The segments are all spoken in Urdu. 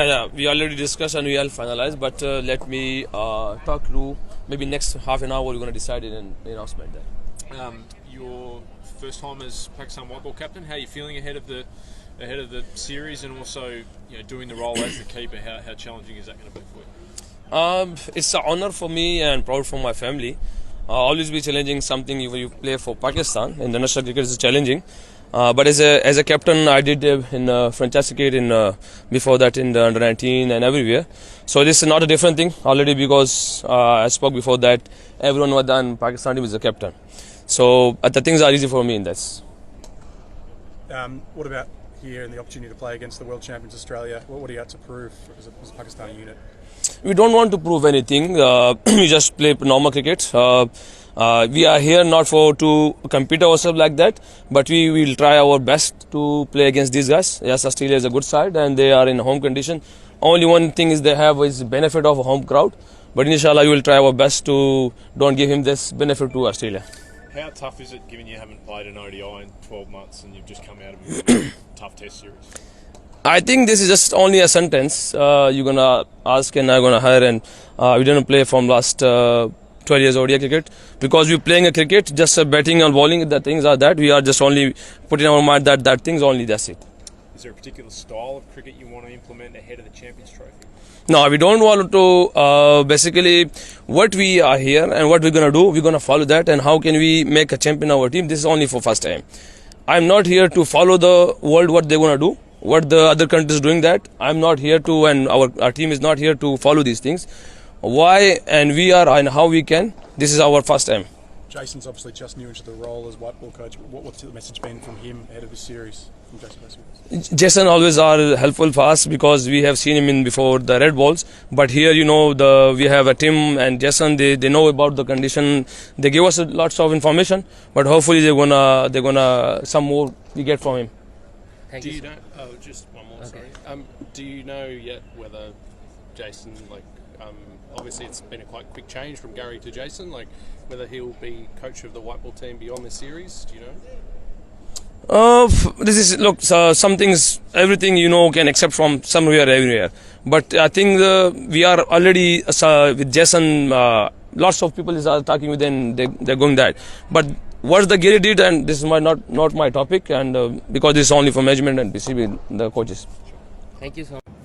Yeah, we already discussed and we all finalized, but let me talk through maybe next half an hour we're going to decide in an announcement there. Your first time as Pakistan white ball captain, how are you feeling ahead of the series, and also doing the role as the keeper? How challenging is that going to be for you? It's an honor for me and proud for my family. Always be challenging something when you play for Pakistan. International cricket is challenging. But as a captain, I did in franchise cricket before that in the under 19 and everywhere. So this is not a different thing already because I spoke before that everyone was done Pakistan team is a captain. So the things are easy for me in this. What about here and the opportunity to play against the world champions Australia? What do you have to prove as a Pakistani unit? We don't want to prove anything. We just play normal cricket. We are here not to compete ourselves like that, but we will try our best to play against these guys. Yes, Australia is a good side and they are in home condition. Only one thing is they have is benefit of a home crowd, but inshallah we will try our best to don't give him this benefit to Australia. How tough is it given you haven't played an ODI in 12 months and you've just come out of a tough test series? I think this is just only a sentence. You're going to ask and I'm going to hire, and we didn't play from last 12 years ODI cricket because we're playing a cricket, just batting and bowling, the things are that. We are just only putting our mind that things only, that's it. Is there a particular style of cricket you want to implement ahead of the Champions Trophy? No, we don't want to, basically what we are here and what we're going to do, we're going to follow that, and how can we make a champion of our team. This is only for first time. I'm not here to follow the world what they're going to do, what the other countries doing that. I'm not here to, and our team is not here to follow these things. Why and we are and how we can. This is our first time. Jason's obviously just new into the role as white ball coach. What's the message been from him ahead of the series? From Jason? Jason always are helpful for us because we have seen him in before the red balls. But here, we have a Tim and Jason. They know about the condition. They give us lots of information. But hopefully they're gonna some more we get from him. Thank you. Just one more. Okay. Sorry. Do you know yet whether Jason, obviously it's been a quite quick change from Gary to Jason, whether he'll be coach of the white ball team beyond the series? Do you know? This is some things, everything can accept from somewhere, everywhere. But I think we are already with Jason. Lots of people are talking with them. They're going that. But what the Gary did, and this is not my topic, and because this is only for management and BCB, the coaches. Thank you so much.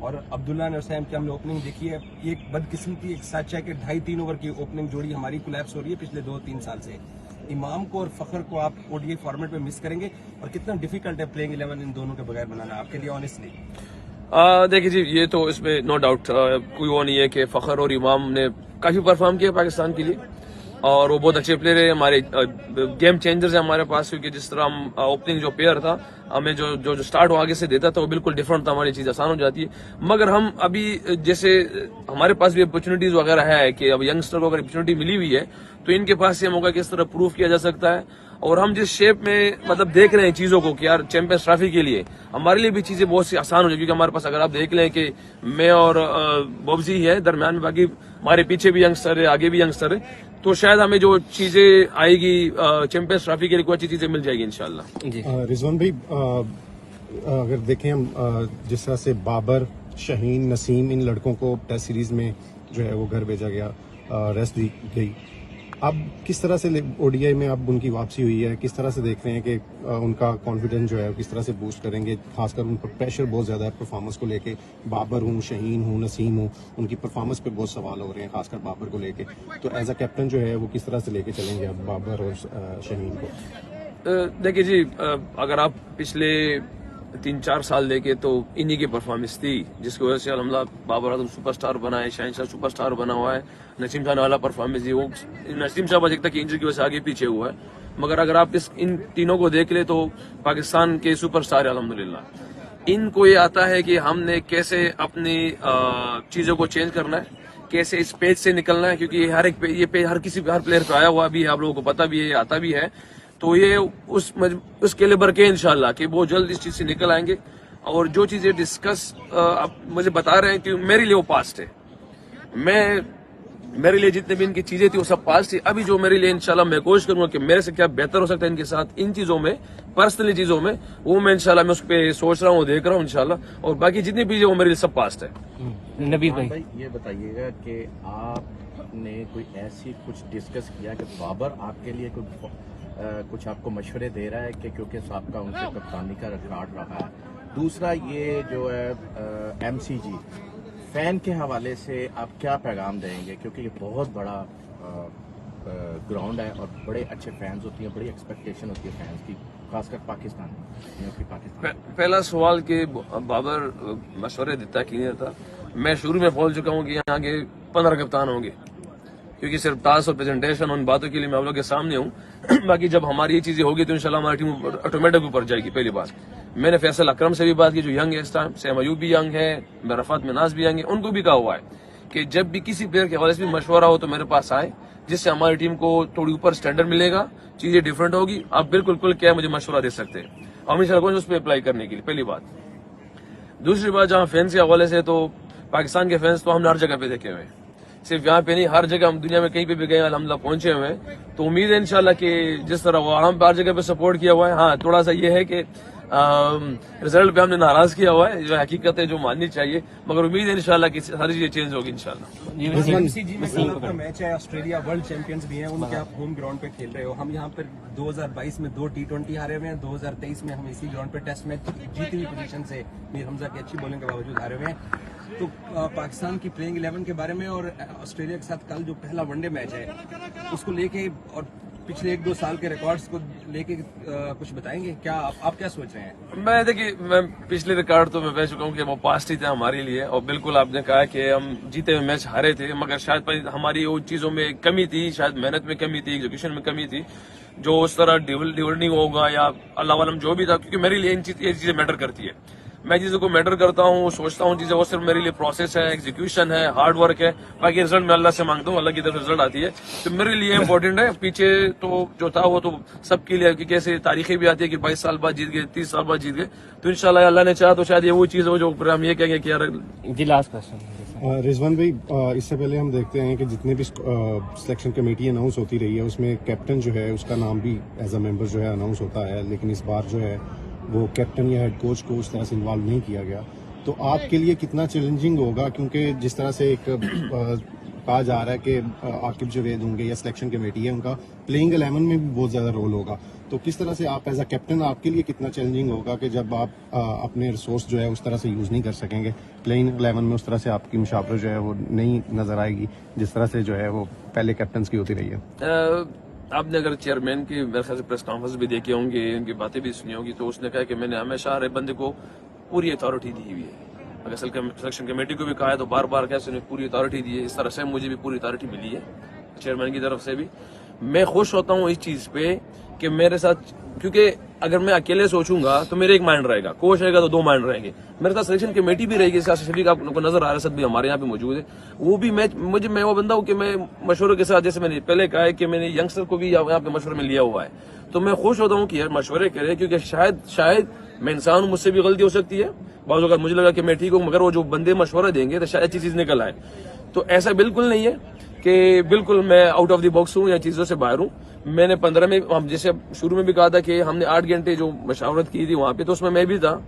اور عبداللہ نے حسین کی ہم نے اوپننگ دیکھی ہے. یہ ایک بدقسمتی ایک سچ ہے کہ 2.5-3 اوور کی اوپننگ جوڑی ہماری کولیپس ہو رہی ہے پچھلے 2-3 سال سے. امام کو اور فخر کو آپ او ڈی آئی فارمیٹ میں مس کریں گے, اور کتنا ڈیفیکلٹ ہے پلینگ 11 ان دونوں کے بغیر بنانا آپ کے لیے آنیسٹلی؟ دیکھیے جی, یہ تو اس میں نو ڈاؤٹ کوئی وہ نہیں ہے کہ فخر اور امام نے کافی پرفارم کیا پاکستان کے لیے, اور وہ بہت اچھے پلیئر ہیں, ہمارے گیم چینجرز ہیں ہمارے پاس, کیونکہ جس طرح ہم اوپننگ جو پیئر تھا ہمیں جو سٹارٹ وہ آگے سے دیتا تھا وہ بالکل ڈفرنٹ تھا, ہماری چیز آسان ہو جاتی ہے. مگر ہم ابھی جیسے ہمارے پاس بھی اپرچونیٹیز وغیرہ ہے کہ اب ینگسٹر کو اگر اپرچونیٹی ملی ہوئی ہے تو ان کے پاس یہ موقع کس طرح پروف کیا جا سکتا ہے. اور ہم جس شیپ میں مطلب دیکھ رہے ہیں چیزوں کو کہ یار چیمپئنز ٹرافی کے لیے ہمارے لیے بھی چیزیں بہت سی آسان ہو جائیں, کیونکہ ہمارے پاس اگر آپ دیکھ لیں کہ میں اور بوبزی ہے درمیان میں, باقی ہمارے پیچھے بھی ینگسٹر ہے, آگے بھی ینگسٹر ہے, تو شاید ہمیں جو چیزیں آئے گی چیمپئنز ٹرافی کے لیے کوئی اچھی چیزیں مل جائے گی انشاءاللہ. رضوان بھائی, اگر دیکھیں ہم جس طرح سے بابر, شہین, نسیم ان لڑکوں کو ٹیسٹ سیریز میں جو ہے وہ گھر بھیجا گیا, ریسٹ دی گئی, اب کس طرح سے او ڈی آئی میں اب ان کی واپسی ہوئی ہے, کس طرح سے دیکھ رہے ہیں کہ ان کا کانفیڈنس جو ہے کس طرح سے بوسٹ کریں گے؟ خاص کر ان پر پریشر بہت زیادہ ہے پرفارمنس کو لے کے, بابر ہوں, شہین ہوں, نسیم ہوں, ان کی پرفارمنس پہ بہت سوال ہو رہے ہیں, خاص کر بابر کو لے کے. تو ایز اے کیپٹن جو ہے وہ کس طرح سے لے کے چلیں گے اب بابر اور شہین کو؟ دیکھیے جی, اگر آپ پچھلے 3-4 سال دیکھے تو انہی کی پرفارمنس تھی جس کی وجہ سے الحمدللہ بابر اعظم سپر سٹار بنا ہے, شاہین شاہ سپر سٹار بنا ہوا ہے, نسیم شاہ نے اعلیٰ پرفارمنس دی. وہ نسیم شاہ بس ایک تک انجری کی وجہ سے آگے پیچھے ہوا ہے, مگر اگر آپ ان تینوں کو دیکھ لیں تو پاکستان کے سپر سٹار ہے الحمدللہ. ان کو یہ آتا ہے کہ ہم نے کیسے اپنی چیزوں کو چینج کرنا ہے, کیسے اس پیج سے نکلنا ہے, کیونکہ یہ پیج ہر پلیئر پہ آیا ہوا بھی ہے, آپ لوگوں کو پتا بھی ہے, آتا بھی ہے. تو یہ اس کیلیبر کے انشاءاللہ کہ وہ جلد اس چیز سے نکل آئیں گے. اور جو چیزیں ڈسکس آپ مجھے بتا رہے ہیں کہ میرے لیے وہ پاسٹ ہے, میرے لیے جتنے بھی ان کی چیزیں تھی وہ سب پاسٹ تھی. ابھی جو میرے لیے انشاءاللہ میں کوشش کروں گا کہ میرے سے کیا بہتر ہو سکتا ہے ان کے ساتھ ان چیزوں میں, پرسنلی چیزوں میں, وہ میں انشاءاللہ میں اس پہ سوچ رہا ہوں, دیکھ رہا ہوں انشاءاللہ. اور باقی جتنی بھی وہ میرے لیے سب پاسٹ ہے. نبیل بھائی یہ بتائیے گا کہ آپ نے کوئی ایسی کچھ ڈسکس کیا کہ بابر آپ کے لیے کچھ آپ کو مشورے دے رہا ہے کہ کیونکہ سابقہ ان سے کپتانی کا ریکارڈ رہا ہے. دوسرا یہ جو ہے ایم سی جی فین کے حوالے سے آپ کیا پیغام دیں گے, کیونکہ یہ بہت بڑا گراؤنڈ ہے اور بڑے اچھے فینز ہوتی ہیں, بڑی ایکسپیکٹیشن ہوتی ہے فینز کی, خاص کر پاکستان. پہلا سوال کہ بابر مشورے دیتا کہ نہیں دیتا, میں شروع میں بول چکا ہوں کہ یہاں کے 15 کپتان ہوں گے, کیونکہ صرف ٹاس اور پریزنٹیشن ان باتوں کے لیے میں آپ لوگوں کے سامنے ہوں. باقی جب ہماری یہ چیزیں ہوگی تو انشاءاللہ ہماری ٹیم آٹومیٹک اوپر جائے گی. پہلی بات, میں نے فیصل اکرم سے بھی بات کی جو ینگ ہے اس ٹائم, سیم ایوب بھی ینگ ہے, رفعت مناز بھی ینگ ہے, ان کو بھی کہا ہوا ہے کہ جب بھی کسی پلیئر کے حوالے سے بھی مشورہ ہو تو میرے پاس آئے, جس سے ہماری ٹیم کو تھوڑی اوپر اسٹینڈرڈ ملے گا, چیزیں ڈفرنٹ ہوگی. آپ بالکل کل کیا مجھے مشورہ دے سکتے ہیں, ہم انشاءاللہ اس پہ اپلائی کرنے کے لیے. پہلی بات. دوسری بات, جہاں فینس کے حوالے سے تو پاکستان کے فینس تو ہم نے ہر جگہ پہ دیکھے ہوئے ہیں, صرف یہاں پہ نہیں, ہر جگہ ہم دنیا میں کہیں پہ بھی گئے الحمدللہ پہنچے ہوئے ہیں. تو امید ہے انشاءاللہ کہ جس طرح وہ ہم ہر جگہ پہ سپورٹ کیا ہوا ہے, ہاں تھوڑا سا یہ ہے کہ رزلٹ پہ ہم نے ناراض کیا ہوا ہے, جو حقیقت ہے جو ماننی چاہیے, مگر امید ہے انشاءاللہ کہ ساری چیزیں چینج ہوگی انشاءاللہ. ایم سی جی میں کل آپ کا میچ ہے, آسٹریلیا ورلڈ چیمپئنز بھی ہیں, ان کے آپ ہوم گراؤنڈ پہ کھیل رہے ہو. ہم یہاں پر 2022 میں 2 T20 ہارے ہوئے ہیں, 2023 میں ہم اسی گراؤنڈ پہ ٹیسٹ میچ جیتی ہوئی پوزیشن سے میر حمزہ کی اچھی بولنگ کے باوجود ہارے ہوئے ہیں. تو پاکستان کی پلینگ 11 کے بارے میں اور آسٹریلیا کے ساتھ کل جو پہلا ون ڈے میچ ہے اس کو لے کے اور پچھلے 1-2 سال کے ریکارڈز کو لے کے کچھ بتائیں گے, کیا آپ کیا سوچ رہے ہیں؟ میں دیکھیے, میں پچھلے ریکارڈ تو میں کہہ چکا ہوں کہ وہ پاسٹ ہی تھے ہمارے لیے, اور بالکل آپ نے کہا کہ ہم جیتے ہوئے میچ ہارے تھے, مگر شاید ہماری وہ چیزوں میں کمی تھی, شاید محنت میں کمی تھی, ایگزیکیوشن میں کمی تھی, جو اس طرح ڈیولنگ ہوگا یا اللہ عالم جو بھی تھا, کیونکہ میرے لیے یہ چیزیں میٹر کرتی ہے. میں چیزوں کو میٹر کرتا ہوں, سوچتا ہوں چیزیں, وہ صرف میرے لیے پروسیس ہے, ایگزیکیوشن ہے, ہارڈ ورک ہے. باقی رزلٹ میں اللہ سے مانگتا ہوں, اللہ کی طرف رزلٹ آتی ہے, تو میرے لیے امپورٹنٹ ہے. پیچھے تو جو تھا وہ تو سب کے لیے, کیونکہ ایسے تاریخیں بھی آتی ہے کہ 22 سال بعد جیت گئے, 30 سال بعد جیت گئے, تو انشاءاللہ اللہ نے چاہا تو شاید یہ وہ چیز ہو جو ہم یہ کہیں گے کہ یار. جی لاسٹ کوسچن. رضوان بھائی, اس سے پہلے ہم دیکھتے ہیں کہ جتنے بھی سلیکشن کمیٹی اناؤنس ہوتی رہی ہے اس میں کیپٹن جو ہے اس کا نام بھی ایز اے ممبر جو ہے اناؤنس ہوتا ہے, لیکن اس بار جو ہے وہ کیپٹن یا ہیڈ کوچ کو اس طرح سے انوالو نہیں کیا گیا. تو آپ کے لیے کتنا چیلنجنگ ہوگا, کیونکہ جس طرح سے ایک کہا جا رہا ہے کہ عاقب جوید ہوں گے یا سلیکشن کمیٹی ہے ان کا پلینگ 11 میں بھی بہت زیادہ رول ہوگا, تو تو کس طرح سے آپ ایز اے کیپٹن آپ کے لیے کتنا چیلنجنگ ہوگا کہ جب آپ اپنے ریسورس جو ہے اس طرح سے یوز نہیں کر سکیں گے, پلینگ 11 میں اس طرح سے آپ کی مشاورت جو ہے وہ نہیں نظر آئے گی جس طرح سے جو ہے وہ پہلے کیپٹنس کی ہوتی رہی ہے؟ آپ نے اگر چیئرمین کی میرے خیال سے پریس کانفرنس بھی دیکھی ہوں گی, ان کی باتیں بھی سنی ہوگی, تو اس نے کہا کہ میں نے ہمیشہ ہر بندے کو پوری اتھارٹی دی ہوئی ہے. اگر سلیکشن کمیٹی کو بھی کہا ہے تو بار بار کیسے پوری اتھارٹی دی ہے, اس طرح سے مجھے بھی پوری اتھارٹی ملی ہے چیئرمین کی طرف سے بھی. میں خوش ہوتا ہوں اس چیز پہ کہ میرے ساتھ, کیونکہ اگر میں اکیلے سوچوں گا تو میرے ایک مائنڈ رہے گا, کوچ رہے گا تو 2 مائنڈ رہیں گے, میرے ساتھ سلیکشن کمیٹی بھی رہے گی, اس کا شفیق آپ کو نظر آ رہا ہے, بھی ہمارے یہاں پہ موجود ہے, وہ بھی میں وہ بندہ ہوں کہ میں مشورے کے ساتھ, جیسے میں نے پہلے کہا ہے کہ میں نے ینگسٹر کو بھی یہاں پہ مشورے میں لیا ہوا ہے, تو میں خوش ہوتا ہوں کہ یار مشورے کرے, کیونکہ شاید میں انسان ہوں, مجھ سے بھی غلطی ہو سکتی ہے بعض اوقات, مجھے لگا کہ میں ٹھیک ہوں, مگر وہ جو بندے مشورہ دیں گے تو شاید اچھی چیز نکل آئے. تو ایسا بالکل نہیں ہے کہ بالکل میں آؤٹ آف دی باکس ہوں یا چیزوں سے باہر ہوں. میں نے 15 میں, ہم جیسے شروع میں بھی کہا تھا کہ ہم نے 8 گھنٹے جو مشاورت کی تھی وہاں پہ, تو اس میں بھی تھا,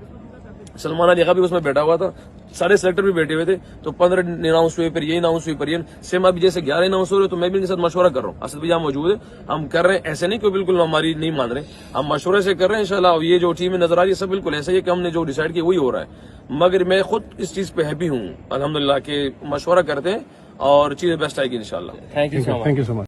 سلمان علی خان بھی اس میں بیٹھا ہوا تھا, سارے سلیکٹر بھی بیٹھے ہوئے تھے, تو 15 اناؤنس ہوئے, پھر یہ اناؤنس ہوئی, پھر یہ سیم ابھی جیسے 11 اناؤنس ہو رہے, تو میں بھی ان کے ساتھ مشورہ کر رہا ہوں. اسد بھائی موجود ہے, ہم کر رہے ہیں, ایسے نہیں کہ بالکل ہماری نہیں مان رہے, ہم مشورے سے کر رہے ہیں انشاءاللہ. یہ جو ٹیم میں نظر آ رہی ہے سب بالکل ایسا ہی ہے کہ ہم نے جو ڈیسائیڈ کیا وہی ہو رہا ہے. مگر میں خود اس چیز پہ ہیپی ہوں الحمدللہ کہ مشورہ کرتے ہیں اور چیزیں بیسٹ آئے گی انشاءاللہ. Thank you so much.